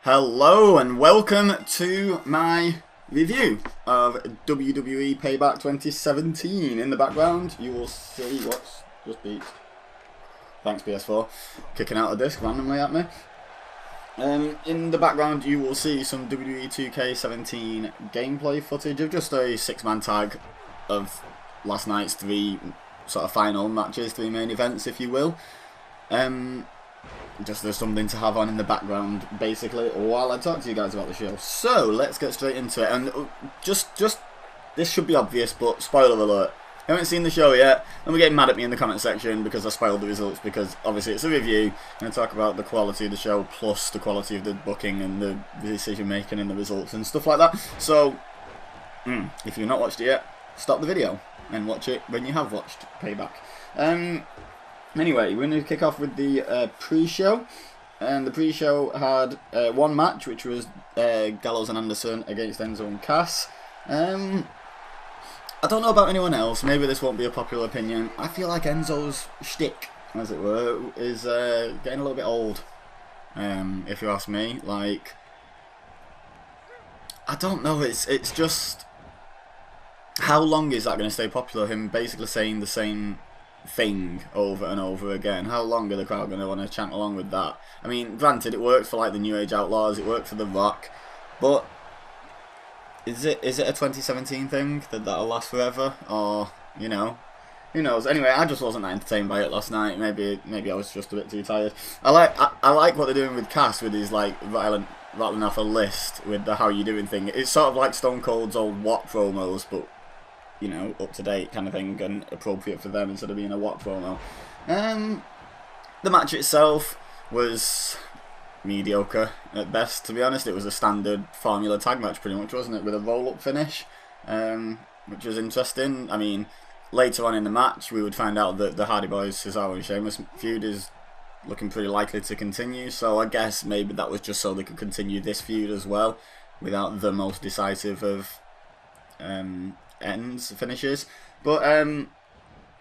Hello and welcome to my review of WWE Payback 2017. In the background you will see what's just beeped. Thanks PS4, kicking out a disc randomly at me. In the background you will see some WWE 2K17 gameplay footage of just a 6-man tag of last night's 3 sort of final matches, 3 main events if you will. Just there's something to have on in the background, basically, while I talk to you guys about the show. So, let's get straight into it. And just this should be obvious, but spoiler alert. I haven't seen the show yet, and we're getting mad at me in the comment section because I spoiled the results, because obviously it's a review, and I talk about the quality of the show, plus the quality of the booking and the decision making and the results and stuff like that. So, if you've not watched it yet, stop the video and watch it when you have watched Payback. Anyway, we're going to kick off with the pre-show, and the pre-show had one match, which was Gallows and Anderson against Enzo and Cass. I don't know about anyone else, maybe this won't be a popular opinion. I feel like Enzo's shtick, as it were, is getting a little bit old, if you ask me. Like, I don't know, it's just, how long is that going to stay popular, him basically saying the same thing over and over again? How long are the crowd going to want to chant along with that? I mean, granted, it worked for like the New Age Outlaws, it worked for The Rock, but is it a 2017 thing that'll last forever, or you know, who knows? Anyway, I just wasn't that entertained by it last night. Maybe I was just a bit too tired. I like what they're doing with Cass, with his like rattling off a list with the how you doing thing. It's sort of like Stone Cold's old What promos, but you know, up to date kind of thing and appropriate for them instead of being a What promo. The match itself was mediocre at best, to be honest. It was a standard formula tag match pretty much, wasn't it, with a roll-up finish, which was interesting. I mean, later on in the match we would find out that the Hardy Boys, Cesaro and Sheamus feud is looking pretty likely to continue, so I guess maybe that was just so they could continue this feud as well without the most decisive of finishes. But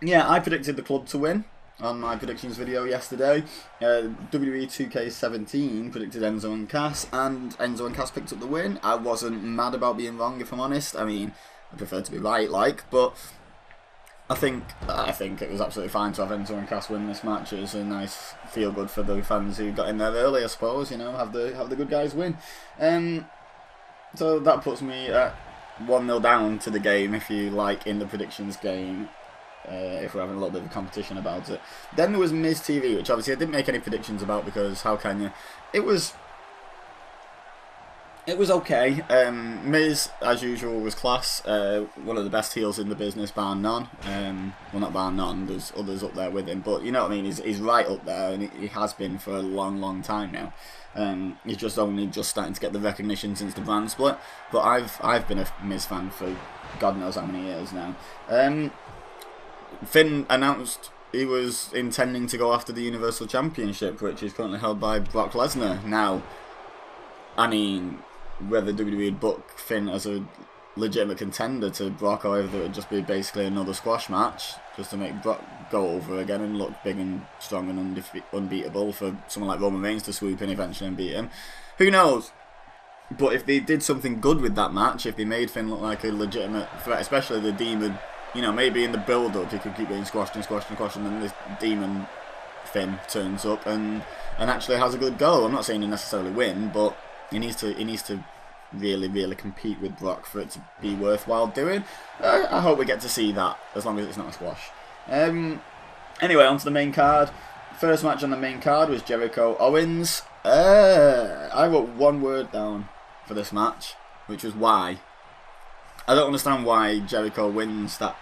yeah, I predicted the club to win on my predictions video yesterday. WWE 2K17 predicted Enzo and Cass, and Enzo and Cass picked up the win. I wasn't mad about being wrong, if I'm honest. I mean, I prefer to be right, but I think it was absolutely fine to have Enzo and Cass win this match. It was a nice feel good for the fans who got in there early, I suppose. You know, have the good guys win. So that puts me at 1-0 down to the game, if you like, in the predictions game, if we're having a little bit of a competition about it. Then there was Miz TV, which obviously I didn't make any predictions about, because how can you? It was okay. Miz, as usual, was class. One of the best heels in the business, bar none. Well, not bar none, there's others up there with him, but you know what I mean, he's right up there, and he has been for a long time now. He's just starting to get the recognition since the brand split, but I've been a Miz fan for God knows how many years now. Finn announced he was intending to go after the Universal Championship, which is currently held by Brock Lesnar. Now, I mean, whether WWE would book Finn as a legitimate contender to Brock, or whether it would just be basically another squash match just to make Brock go over again and look big and strong and unbeatable for someone like Roman Reigns to swoop in eventually and beat him. Who knows? But if they did something good with that match, if they made Finn look like a legitimate threat, especially the Demon, you know, maybe in the build-up he could keep getting squashed, and then this Demon Finn turns up and actually has a good go. I'm not saying he necessarily win, but he needs to really compete with Brock for it to be worthwhile doing. I hope we get to see that, as long as it's not a squash. Anyway, on to the main card. First match on the main card was Jericho Owens. I wrote one word down for this match, which was why. I don't understand why Jericho wins that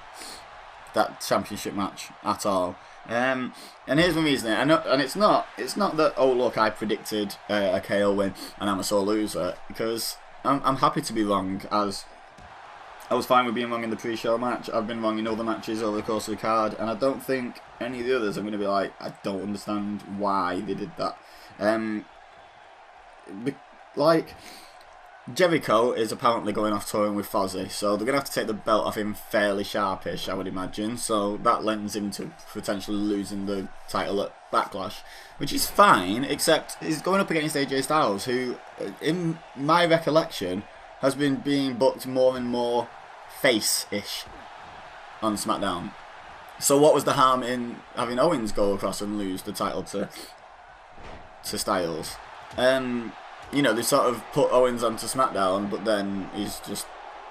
championship match at all. And here's my reasoning. And it's not that, oh look, I predicted a KO win and I'm a sore loser, because I'm happy to be wrong, as I was fine with being wrong in the pre-show match. I've been wrong in other matches over the course of the card, and I don't think any of the others I'm going to be like, I don't understand why they did that. Like, Jericho is apparently going off touring with Fozzy, so they're going to have to take the belt off him fairly sharpish, I would imagine. So that lends him to potentially losing the title at Backlash, which is fine, except he's going up against AJ Styles, who, in my recollection, has been being booked more and more face-ish on SmackDown. So what was the harm in having Owens go across and lose the title to Styles? You know, they sort of put Owens onto SmackDown, but then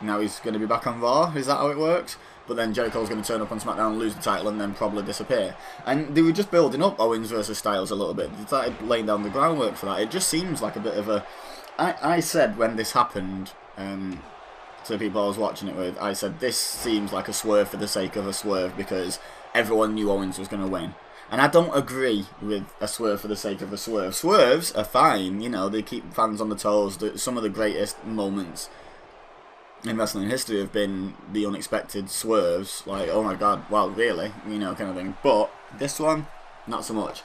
now he's going to be back on Raw. Is that how it works? But then Jericho's going to turn up on SmackDown, lose the title, and then probably disappear. And they were just building up Owens versus Styles a little bit. They started laying down the groundwork for that. It just seems like a bit of a... I said when this happened to the people I was watching it with, I said, this seems like a swerve for the sake of a swerve because everyone knew Owens was going to win. And I don't agree with a swerve for the sake of a swerve. Swerves are fine, you know, they keep fans on the toes. Some of the greatest moments in wrestling history have been the unexpected swerves, like, oh my god, wow, really? You know, kind of thing. But this one, not so much.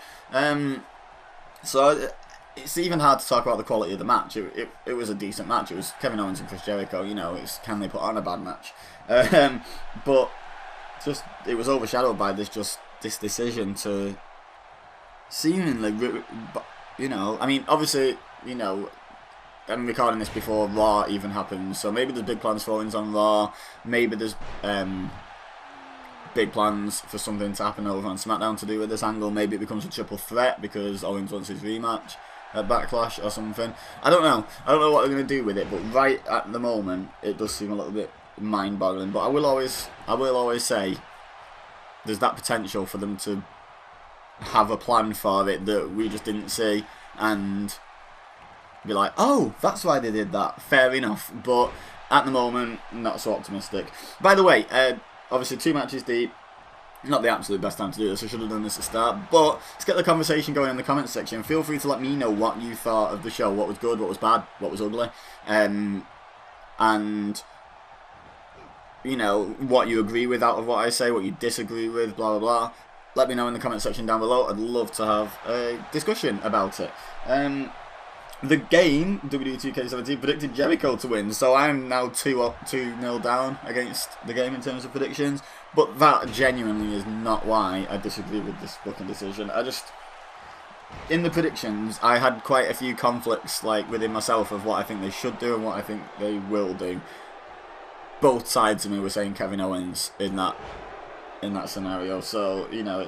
So it's even hard to talk about the quality of the match. It was a decent match. It was Kevin Owens and Chris Jericho, you know, can they put on a bad match? But just, it was overshadowed by this decision to seemingly, you know, I mean, obviously, you know, I'm recording this before Raw even happens, so maybe there's big plans for Owens on Raw, maybe there's big plans for something to happen over on SmackDown to do with this angle, maybe it becomes a triple threat because Owens wants his rematch at Backlash or something. I don't know what they're going to do with it, but right at the moment, it does seem a little bit mind-boggling, but I will always say, there's that potential for them to have a plan for it that we just didn't see and be like, oh, that's why they did that. Fair enough. But at the moment, not so optimistic. By the way, obviously 2 matches deep. Not the absolute best time to do this. I should have done this at the start. But let's get the conversation going in the comments section. Feel free to let me know what you thought of the show. What was good, what was bad, what was ugly. And you know, what you agree with out of what I say, what you disagree with, blah, blah, blah. Let me know in the comment section down below. I'd love to have a discussion about it. The game, WWE 2K17, predicted Jericho to win, so I'm now 2-0 down against the game in terms of predictions. But that genuinely is not why I disagree with this fucking decision. In the predictions, I had quite a few conflicts, like, within myself of what I think they should do and what I think they will do. Both sides of me were saying Kevin Owens in that scenario, so you know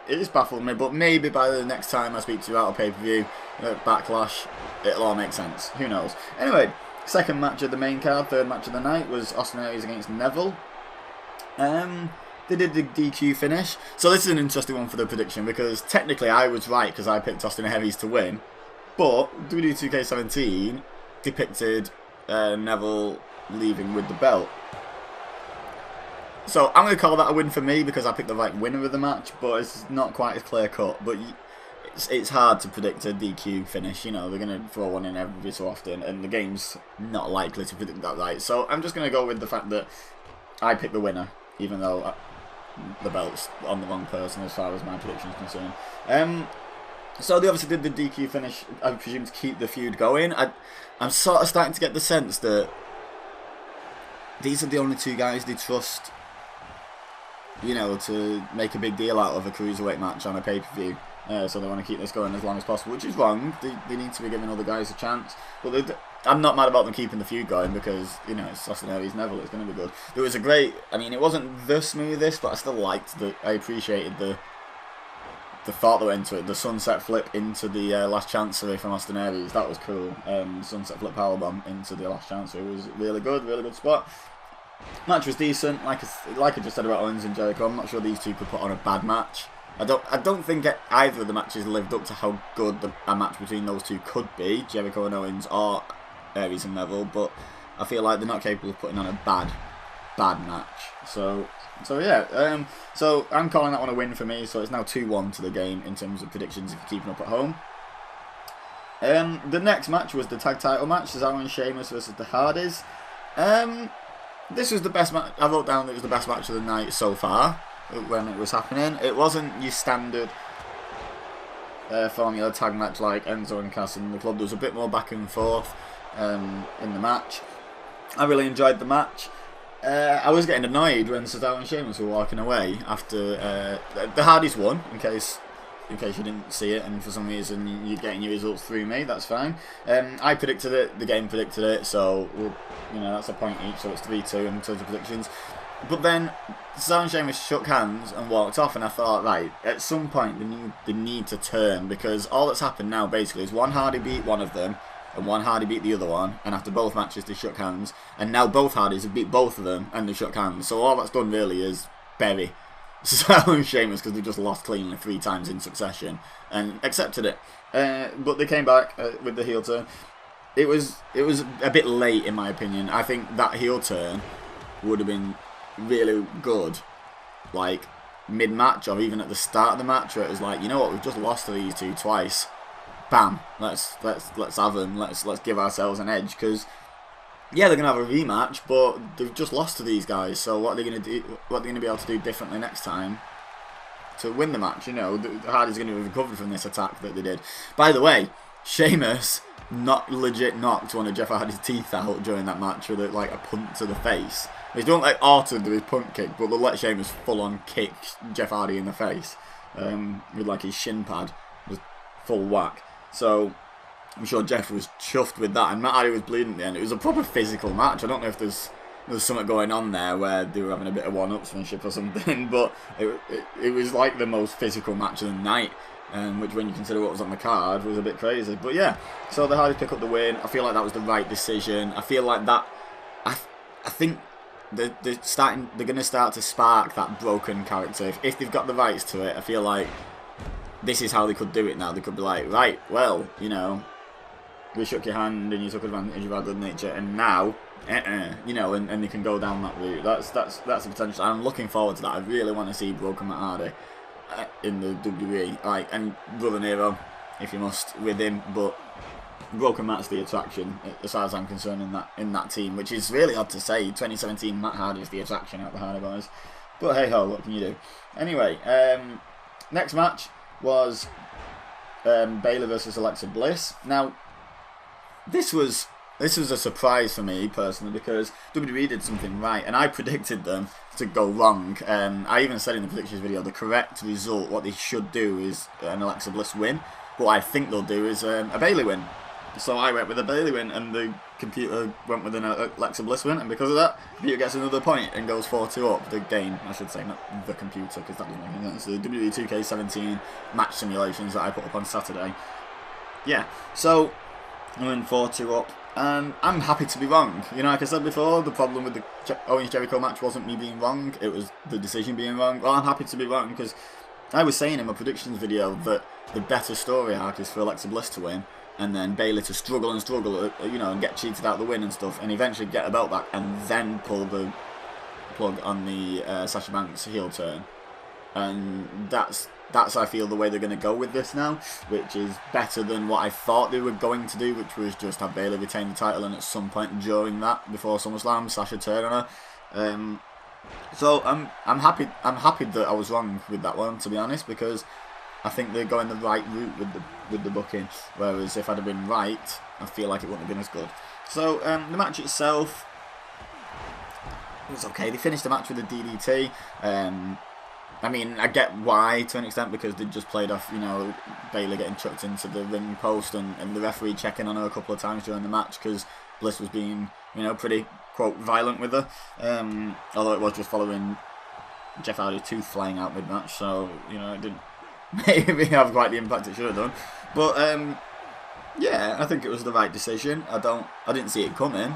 it's baffled me. But maybe by the next time I speak to you out of pay-per-view Backlash, it'll all make sense. Who knows? Anyway, second match of the main card, third match of the night was Austin Aries against Neville. They did the DQ finish, so this is an interesting one for the prediction because technically I was right because I picked Austin Aries to win, but WWE 2K17 depicted Neville leaving with the belt. So I'm going to call that a win for me because I picked the right winner of the match, but it's not quite as clear cut. But it's hard to predict a DQ finish. You know, they're going to throw one in every so often, and the game's not likely to predict that right. So I'm just going to go with the fact that I picked the winner, even though the belt's on the wrong person as far as my prediction is concerned. So they obviously did the DQ finish, I presume, to keep the feud going. I'm sort of starting to get the sense that these are the only 2 guys they trust, you know, to make a big deal out of a cruiserweight match on a pay-per-view. So they want to keep this going as long as possible, which is wrong. They need to be giving other guys a chance. But I'm not mad about them keeping the feud going because, you know, it's Austin Aries Neville. It's going to be good. There was a great... I mean, it wasn't the smoothest, but I still liked I appreciated the thought that went into it. The sunset flip into the last chancery from Austin Aries. That was cool. Sunset flip powerbomb into the last chancery was really good spot. Match was decent. Like I just said about Owens and Jericho, I'm not sure these 2 could put on a bad match. I don't think either of the matches lived up to how good a match between those 2 could be, Jericho and Owens or Aries and Neville, but I feel like they're not capable of putting on a bad match. So yeah, so I'm calling that one a win for me, so it's now 2-1 to the game in terms of predictions if you're keeping up at home. The next match was the tag title match, Cesaro and Sheamus versus the Hardys. This was the best match. I wrote down it was the best match of the night so far when it was happening. It wasn't your standard formula tag match like Enzo and Cass in the club. There was a bit more back and forth. in the match. I really enjoyed the match. I was getting annoyed when Cesaro and Sheamus were walking away after the Hardys won. In case you didn't see it, and for some reason you're getting your results through me, that's fine. I predicted it. The game predicted it, so that's a point each. So it's 3-2 in terms of predictions. But then Cesaro and Sheamus shook hands and walked off, and I thought, right, at some point they need to turn, because all that's happened now basically is one Hardy beat one of them, and one Hardy beat the other one, and after both matches they shook hands, and now both Hardys have beat both of them and they shook hands. So all that's done really is bury Cesaro and Sheamus, because they just lost cleanly 3 times in succession and accepted it. But they came back with the heel turn. It was a bit late in my opinion. I think that heel turn would have been really good, like mid-match or even at the start of the match, where it was like, you know what, we've just lost to these two twice. Bam, let's have them. Let's give ourselves an edge, because yeah, they're gonna have a rematch, but they've just lost to these guys. So what are they gonna do? What are they gonna be able to do differently next time to win the match? The Hardy's gonna have recovered from this attack that they did. By the way, Sheamus legit knocked one of Jeff Hardy's teeth out during that match with a punt to the face. They don't let Orton do his punt kick, but they'll let Sheamus full on kick Jeff Hardy in the face with his shin pad, just full whack. So I'm sure Jeff was chuffed with that, and Matt Hardy was bleeding at the end. It was a proper physical match. I don't know if there's something going on there where they were having a bit of one-upsmanship or something, but it was like the most physical match of the night, which, when you consider what was on the card, was a bit crazy. But yeah, so the Hardys pick up the win. I feel like that was the right decision. I feel like that. I think they're going to start to spark that broken character. If they've got the rights to it, I feel like this is how they could do it now. They could be like, right, well, we shook your hand and you took advantage of our good nature, and now, and they can go down that route. That's the potential. I'm looking forward to that. I really want to see Broken Matt Hardy in the WWE, and Brother Nero, if you must, with him. But Broken Matt's the attraction, as far as I'm concerned, in that team, which is really odd to say. 2017 Matt Hardy is the attraction out of the Hardy Boys. But hey ho, what can you do? Anyway, next match was Bayley versus Alexa Bliss. Now, this was a surprise for me personally, because WWE did something right, and I predicted them to go wrong. I even said in the predictions video the correct result, what they should do, is an Alexa Bliss win. What I think they'll do is a Bayley win. So I went with a Bayley win, and the computer went with an Alexa Bliss win, and because of that, the computer gets another point and goes 4-2 up. The game, I should say, not the computer, because that doesn't make any sense. The WWE 2K17 match simulations that I put up on Saturday. Yeah, so I went 4-2 up, and I'm happy to be wrong. Like I said before, the problem with the Owens-Jericho match wasn't me being wrong, it was the decision being wrong. Well, I'm happy to be wrong, because I was saying in my predictions video that the better story arc is for Alexa Bliss to win, and then Bayley to struggle, and get cheated out the win and stuff, and eventually get a belt back, and then pull the plug on the Sasha Banks heel turn. And that's I feel the way they're going to go with this now, which is better than what I thought they were going to do, which was just have Bayley retain the title, and at some point during that, before SummerSlam, Sasha turn on her. So I'm happy that I was wrong with that one, to be honest, because I think they're going the right route with the booking. Whereas if I'd have been right, I feel like it wouldn't have been as good. So the match itself was okay. They finished the match with a DDT. I mean, I get why to an extent, because they just played off, Bayley getting chucked into the ring post, and the referee checking on her a couple of times during the match, because Bliss was being, pretty, quote, violent with her. Although it was just following Jeff Hardy's tooth flying out mid-match, so, it didn't maybe have quite the impact it should have done. But yeah, I think it was the right decision. I didn't see it coming.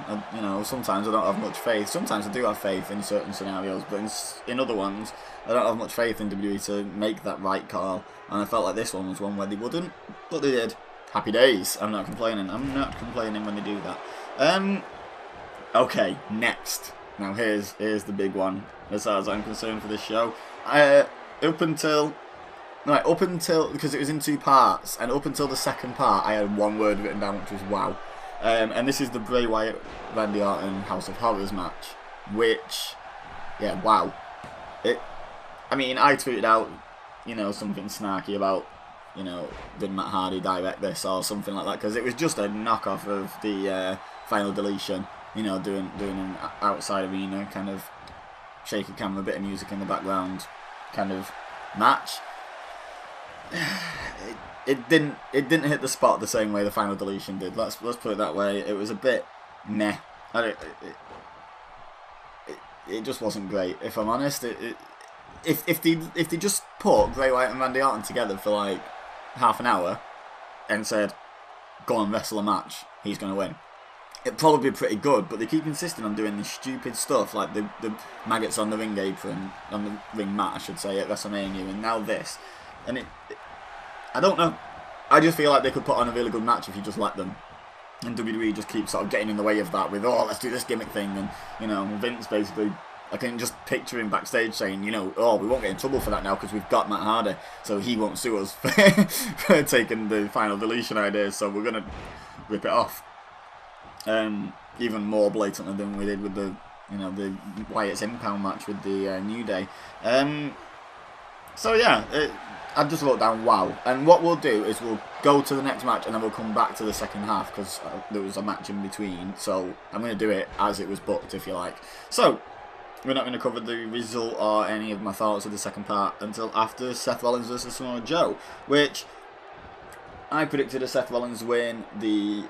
Sometimes I don't have much faith. Sometimes I do have faith in certain scenarios, but in other ones I don't have much faith in WWE to make that right call. And I felt like this one was one where they wouldn't, but they did. Happy days. I'm not complaining. I'm not complaining when they do that. Okay, next. Now here's the big one, as far as I'm concerned, for this show. Up until, because it was in 2 parts, and up until the second part, I had one word written down, which was wow. And this is the Bray Wyatt, Randy Orton House of Horrors match, which, yeah, wow. I tweeted out, something snarky about you know, did Matt Hardy direct this or something like that, because it was just a knockoff of the Final Deletion, you know, doing an outside arena kind of shaky camera, bit of music in the background kind of match. It didn't hit the spot the same way the Final Deletion did. Let's put it that way. It was a bit meh. It just wasn't great, if I'm honest. If they just put Bray Wyatt and Randy Orton together for like half an hour and said, go and wrestle a match, he's going to win, it'd probably be pretty good. But they keep insisting on doing this stupid stuff, like the maggots on the ring apron, on the ring mat I should say, at WrestleMania, and now this. And I don't know. I just feel like they could put on a really good match if you just let them. And WWE just keeps sort of getting in the way of that with, oh, let's do this gimmick thing. And, you know, Vince basically, I can just picture him backstage saying, you know, oh, we won't get in trouble for that now because we've got Matt Hardy, so he won't sue us for taking the Final Deletion idea, so we're going to rip it off. Even more blatantly than we did with the, you know, the Wyatt's Impound match with the New Day. So yeah, I've just wrote down wow. And what we'll do is we'll go to the next match and then we'll come back to the second half because there was a match in between. So I'm going to do it as it was booked, if you like. So we're not going to cover the result or any of my thoughts of the second part until after Seth Rollins vs Samoa Joe, which I predicted a Seth Rollins win. The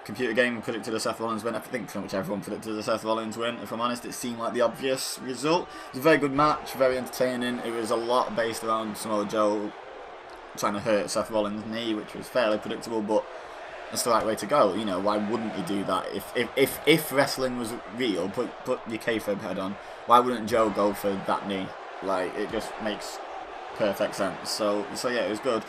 computer game predicted a Seth Rollins win. I think pretty much everyone predicted a Seth Rollins win. If I'm honest, it seemed like the obvious result. It was a very good match, very entertaining. It was a lot based around Samoa Joe trying to hurt Seth Rollins' knee, which was fairly predictable, but that's the right way to go. You know, why wouldn't you do that? If wrestling was real, put your kayfabe head on, why wouldn't Joe go for that knee? Like, it just makes perfect sense. So yeah, it was good.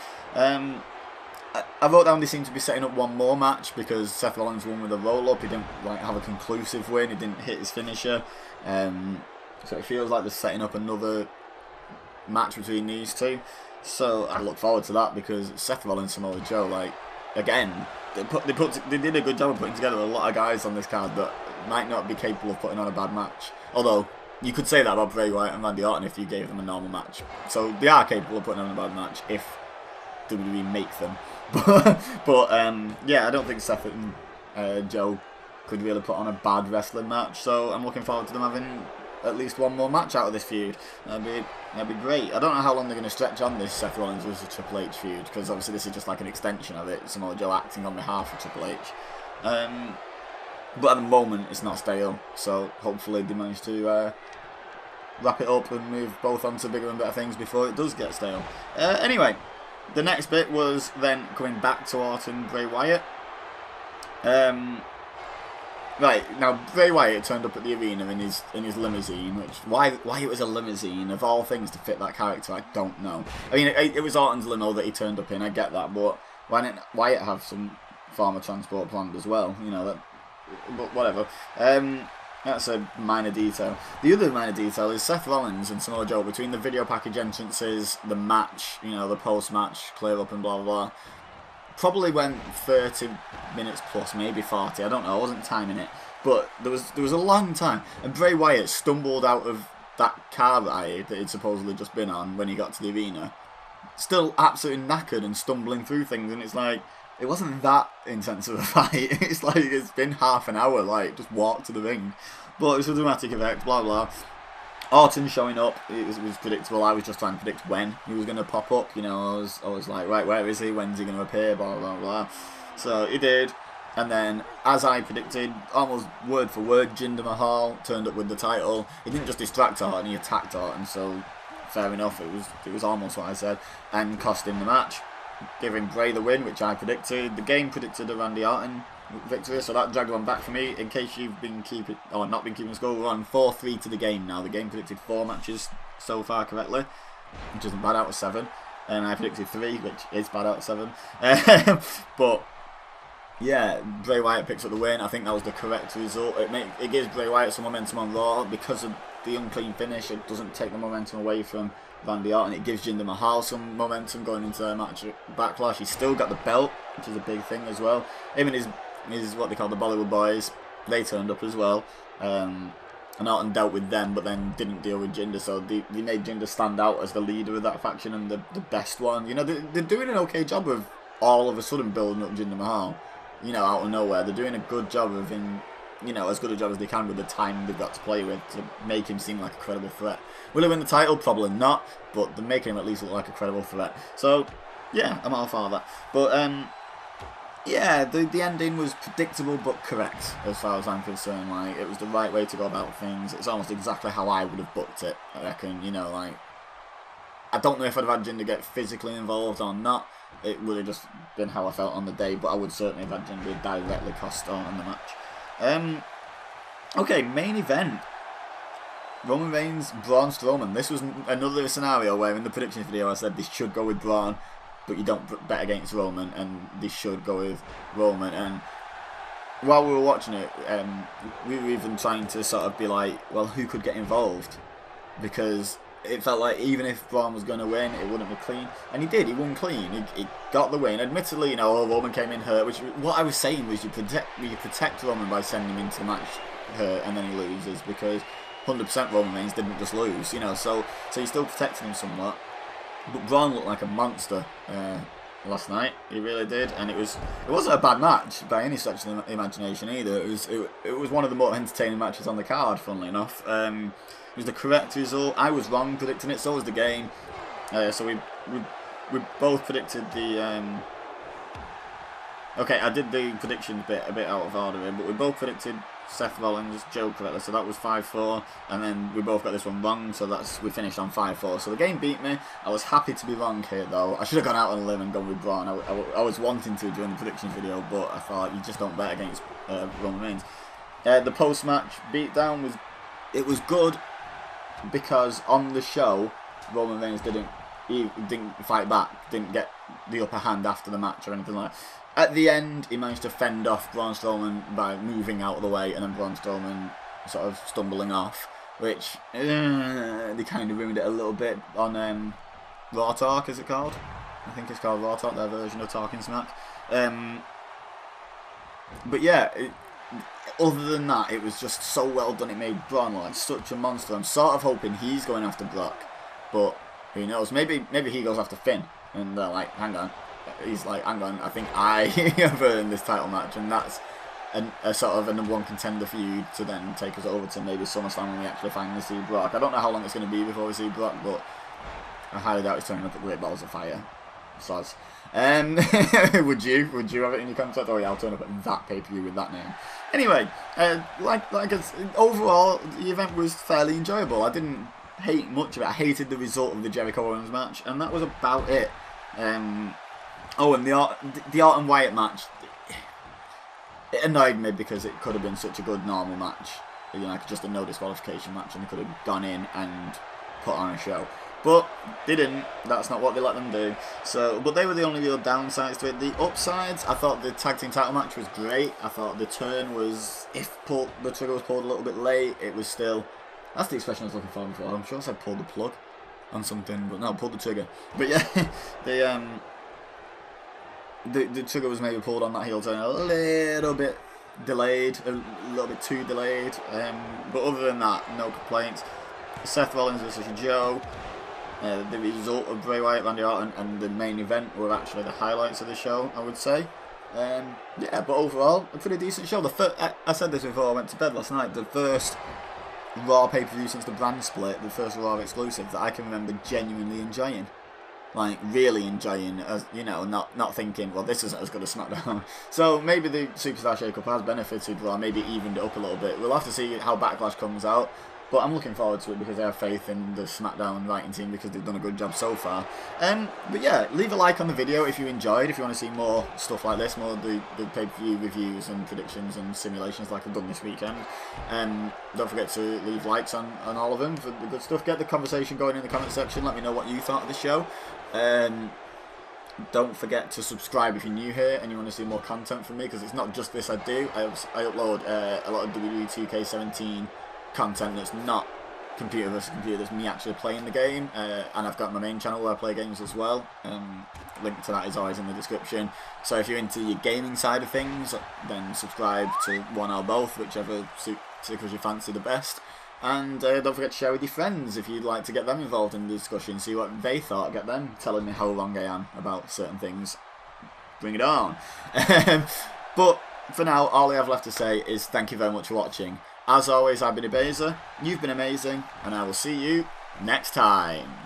I wrote down they seemed to be setting up one more match because Seth Rollins won with a roll-up. He didn't like have a conclusive win. He didn't hit his finisher. So it feels like they're setting up another match between these two. So I look forward to that because Seth Rollins, Samoa Joe, like, again, they did a good job of putting together a lot of guys on this card that might not be capable of putting on a bad match. Although you could say that about Bray Wyatt and Randy Orton if you gave them a normal match. So they are capable of putting on a bad match if WWE make them. but yeah, I don't think Seth and Joe could really put on a bad wrestling match. So I'm looking forward to them having at least one more match out of this feud. That'd be great. I don't know how long they're going to stretch on this Seth Rollins versus Triple H feud, because obviously this is just like an extension of it. Samoa Joe acting on behalf of Triple H. But at the moment it's not stale, so hopefully they manage to wrap it up and move both on to bigger and better things before it does get stale. Anyway, the next bit was then coming back to Orton Bray Wyatt. Right, now Bray Wyatt turned up at the arena in his limousine, which why it was a limousine of all things to fit that character, I don't know. I mean, it was Orton's limo that he turned up in, I get that, but why didn't Wyatt have some form of transport planned as well? You know, but whatever. That's a minor detail. The other minor detail is Seth Rollins and Samoa Joe, between the video package entrances, the match, you know, the post-match clear-up and blah, blah, blah, probably went 30 minutes plus, maybe 40, I don't know, I wasn't timing it. But there was a long time. And Bray Wyatt stumbled out of that car ride that he'd supposedly just been on when he got to the arena, still absolutely knackered and stumbling through things, and it's like, it wasn't that intense of a fight. It's like it's been half an hour, like, just walk to the ring. But it's a dramatic effect, blah, blah. Orton showing up, it was predictable. I was just trying to predict when he was going to pop up. You know, I was like, right, where is he? When's he going to appear? Blah, blah, blah. So he did. And then, as I predicted, almost word for word, Jinder Mahal turned up with the title. He didn't just distract Orton, he attacked Orton. So, fair enough, it was almost what I said. And cost him the match, giving Bray the win, which I predicted. The game predicted a Randy Orton victory, so that dragged one back for me. In case you've been not been keeping score, we're on 4-3 to the game now. The game predicted 4 matches so far correctly, which isn't bad out of 7. And I predicted 3, which is bad out of 7. But yeah, Bray Wyatt picks up the win. I think that was the correct result. It gives Bray Wyatt some momentum on Raw because of the unclean finish. It doesn't take the momentum away from Randy Orton. It gives Jinder Mahal some momentum going into their match at Backlash. He's still got the belt, which is a big thing as well. Him and his what they call the Bollywood Boys, they turned up as well. and Orton dealt with them, but then didn't deal with Jinder. So they made Jinder stand out as the leader of that faction and the best one. You know, they're doing an okay job of all of a sudden building up Jinder Mahal. You know, out of nowhere, they're doing a good job of him. You know, as good a job as they can with the time they've got to play with to make him seem like a credible threat. Will he win the title? Probably not, but they're making him at least look like a credible threat. So, yeah, I'm all for that. But, yeah, the ending was predictable but correct, as far as I'm concerned. Like, it was the right way to go about things. It's almost exactly how I would have booked it, I reckon. You know, like, I don't know if I'd have had Jinder get physically involved or not. It would have just been how I felt on the day, but I would certainly have had Jinder directly cost on the match. Okay, main event. Roman Reigns, Braun Strowman. This was another scenario where in the prediction video I said they should go with Braun, but you don't bet against Roman, and they should go with Roman. And while we were watching it, we were even trying to sort of be like, well, who could get involved? Because it felt like even if Braun was going to win, it wouldn't be clean. And he did, he won clean. He got the win. Admittedly, you know, Roman came in hurt, which what I was saying was you protect Roman by sending him into the match hurt and then he loses, because 100% Roman Reigns didn't just lose, you know, so you're still protecting him somewhat. But Braun looked like a monster last night. He really did, and it wasn't a bad match by any stretch of the imagination either. It was one of the more entertaining matches on the card, funnily enough. It was the correct result. I was wrong predicting it, so was the game. So we both predicted the... Okay, I did the predictions bit a bit out of order here, but we both predicted Seth Rollins, Joe correctly, so that was 5-4, and then we both got this one wrong, so we finished on 5-4. So the game beat me. I was happy to be wrong here, though. I should have gone out on a limb and gone with Braun. I was wanting to during the predictions video, but I thought you just don't bet against Roman Reigns. The post-match beatdown was good, because on the show, Roman Reigns didn't fight back, didn't get the upper hand after the match or anything like that. At the end, he managed to fend off Braun Strowman by moving out of the way, and then Braun Strowman sort of stumbling off, which they kind of ruined it a little bit on Raw Talk, is it called? I think it's called Raw Talk, their version of Talking Smack. But yeah, other than that, it was just so well done. It made Braun look like such a monster. I'm sort of hoping he's going after Brock, but who knows? Maybe he goes after Finn, and they're like, hang on. He's like, hang on, I think I have earned this title match, and that's a sort of a #1 contender for you to then take us over to maybe SummerSlam when we actually finally see Brock. I don't know how long it's going to be before we see Brock, but I highly doubt he's turning up at Great Balls of Fire. Soz. Would you have it in your contract? Oh yeah, I'll turn up at that pay-per-view with that name. Anyway, overall, the event was fairly enjoyable. I didn't hate much of it. I hated the result of the Jericho Owens match, and that was about it. Oh, and the Orton Wyatt match, it annoyed me because it could have been such a good normal match, you know, like just a no disqualification match, and they could have gone in and put on a show. But they didn't. That's not what they let them do. So, but they were the only real downsides to it. The upsides, I thought the tag team title match was great. I thought the turn was, if the trigger was pulled a little bit late, it was still. That's the expression I was looking for before. I'm sure I said pull the plug on something, but no, pull the trigger. But yeah, the trigger was maybe pulled on that heel turn a little bit delayed, a little bit too delayed. But other than that, no complaints. Seth Rollins versus Joe. The result of Bray Wyatt, Randy Orton, and the main event were actually the highlights of the show, I would say. Yeah, but overall, a pretty decent show. I said this before I went to bed last night. The first Raw pay-per-view since the brand split, the first Raw exclusive that I can remember genuinely enjoying. Like, really enjoying, as you know, not thinking, well, this isn't as good as SmackDown. So maybe the Superstar Shake-Up has benefited Raw, maybe evened it up a little bit. We'll have to see how Backlash comes out. But I'm looking forward to it because I have faith in the SmackDown writing team because they've done a good job so far. But yeah, leave a like on the video if you enjoyed, if you want to see more stuff like this, more the pay-per-view reviews and predictions and simulations like I've done this weekend. Don't forget to leave likes on all of them for the good stuff. Get the conversation going in the comment section. Let me know what you thought of the show. Don't forget to subscribe if you're new here and you want to see more content from me, because it's not just this I do. I upload a lot of WWE 2K17 content that's not computer versus computer, that's me actually playing the game, and I've got my main channel where I play games as well. Link to that is always in the description. So if you're into your gaming side of things, then subscribe to one or both, whichever tickles your fancy the best. And don't forget to share with your friends if you'd like to get them involved in the discussion, see what they thought, get them telling me how wrong I am about certain things. Bring it on. But for now, all I have left to say is thank you very much for watching. As always, I've been Ibeza, you've been amazing, and I will see you next time.